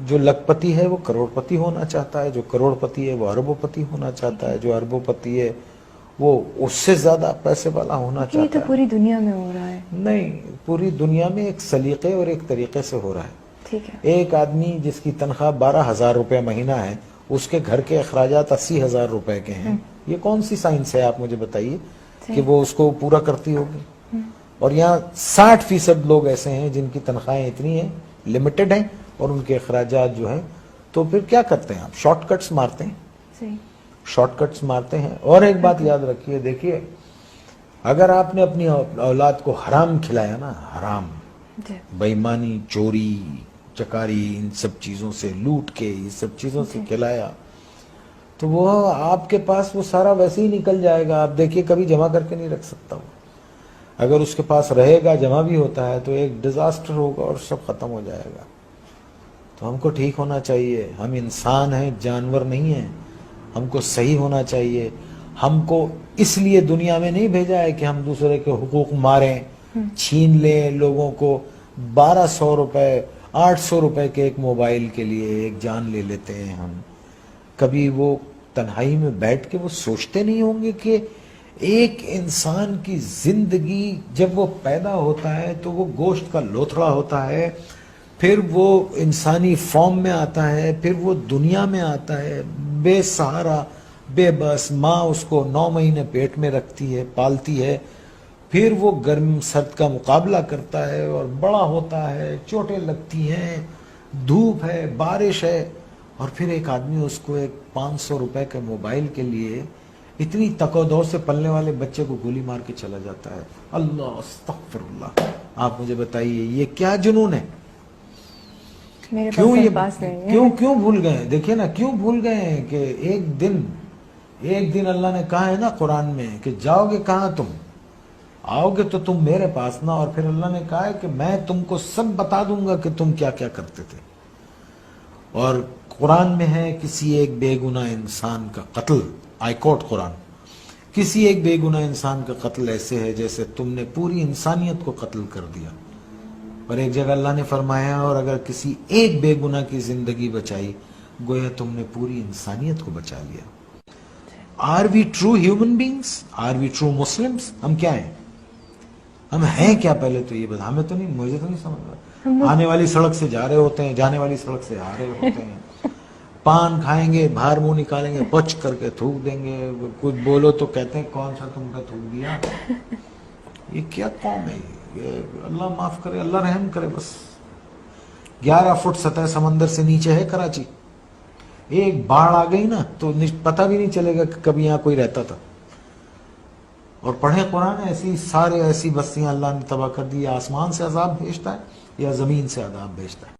جو لکھپتی ہے وہ کروڑپتی ہونا چاہتا ہے، جو کروڑپتی ہے وہ اربوپتی ہونا چاہتا ہے، جو اربوپتی ہے وہ اس سے زیادہ پیسے والا ہونا یہ چاہتا تو ہے. پوری دنیا میں ہو رہا ہے. نہیں، پوری دنیا میں ایک سلیقے اور ایک طریقے سے ہو رہا ہے. ٹھیک ہے. ایک آدمی جس کی تنخواہ 12,000 روپے مہینہ ہے، اس کے گھر کے اخراجات 80,000 روپے کے ہیں. یہ کون سی سائنس ہے آپ مجھے بتائیے کہ وہ اس کو پورا کرتی ہوگی؟ اور یہاں 60% لوگ ایسے ہیں جن کی تنخواہیں اتنی ہیں، لمیٹڈ ہیں، اور ان کے اخراجات جو ہیں. تو پھر کیا کرتے ہیں آپ؟ شارٹ کٹس مارتے ہیں. صحیح. شارٹ کٹس مارتے ہیں. اور ایک بات یاد رکھیے، دیکھیے اگر آپ نے اپنی اولاد کو حرام کھلایا نا، حرام، بے ایمانی، چوری چکاری، ان سب چیزوں سے لوٹ کے، یہ سب چیزوں سے کھلایا، تو وہ آپ کے پاس وہ سارا ویسے ہی نکل جائے گا. آپ دیکھیے کبھی جمع کر کے نہیں رکھ سکتا وہ. اگر اس کے پاس رہے گا، جمع بھی ہوتا ہے، تو ایک ڈیزاسٹر ہوگا اور سب ختم ہو جائے گا. تو ہم کو ٹھیک ہونا چاہیے. ہم انسان ہیں، جانور نہیں ہیں. ہم کو صحیح ہونا چاہیے. ہم کو اس لیے دنیا میں نہیں بھیجا ہے کہ ہم دوسرے کے حقوق ماریں، چھین لیں لوگوں کو. 1200 روپے 800 روپے کے ایک موبائل کے لیے ایک جان لے لیتے ہیں ہم. کبھی وہ تنہائی میں بیٹھ کے وہ سوچتے نہیں ہوں گے کہ ایک انسان کی زندگی جب وہ پیدا ہوتا ہے تو وہ گوشت کا لوتھڑا ہوتا ہے، پھر وہ انسانی فارم میں آتا ہے، پھر وہ دنیا میں آتا ہے بے سہارا، بے بس. ماں اس کو 9 مہینے پیٹ میں رکھتی ہے، پالتی ہے، پھر وہ گرم سرد کا مقابلہ کرتا ہے اور بڑا ہوتا ہے، چوٹیں لگتی ہیں، دھوپ ہے، بارش ہے، اور پھر ایک آدمی اس کو ایک 500 روپے کے موبائل کے لیے اتنی تکودو سے پلنے والے بچے کو گولی مار کے چلا جاتا ہے. اللہ استغفر اللہ. آپ مجھے بتائیے یہ کیا جنون ہے؟ کیوں یہ کیوں بھول گئے؟ دیکھیے نا، کیوں بھول گئے ہیں کہ ایک دن اللہ نے کہا ہے نا قرآن میں کہ جاؤ گے کہاں تم؟ آؤ گے تو تم میرے پاس نا. اور پھر اللہ نے کہا ہے کہ میں تم کو سب بتا دوں گا کہ تم کیا کیا کرتے تھے. اور قرآن میں ہے کسی ایک بے گناہ انسان کا قتل، آئی کوٹ قرآن، کسی ایک بے گناہ انسان کا قتل ایسے ہے جیسے تم نے پوری انسانیت کو قتل کر دیا. اور ایک جگہ اللہ نے فرمایا اور اگر کسی ایک بے گناہ کی زندگی بچائی گویا تم نے پوری انسانیت کو بچا لیا. Are we true human beings? Are we true Muslims? ہم کیا ہیں؟ ہم ہیں کیا؟ پہلے تو یہ بتا. ہمیں تو نہیں، مجھے تو نہیں سمجھ رہا. آنے والی سڑک سے جا رہے ہوتے ہیں، جانے والی سڑک سے آ رہے ہوتے ہیں. پان کھائیں گے، باہر منہ نکالیں گے، پچ کر کے تھوک دیں گے. کچھ بولو تو کہتے ہیں کون سا تم کا تھوک دیا. یہ کیا قوم ہے یہ؟ اللہ معاف کرے، اللہ رحم کرے. بس 11 فٹ سطح سمندر سے نیچے ہے کراچی. ایک باڑھ آ گئی نا تو پتہ بھی نہیں چلے گا کہ کبھی یہاں کوئی رہتا تھا. اور پڑھیں قرآن، ایسی بستیاں اللہ نے تباہ کر دی. یا آسمان سے عذاب بھیجتا ہے یا زمین سے عذاب بھیجتا ہے.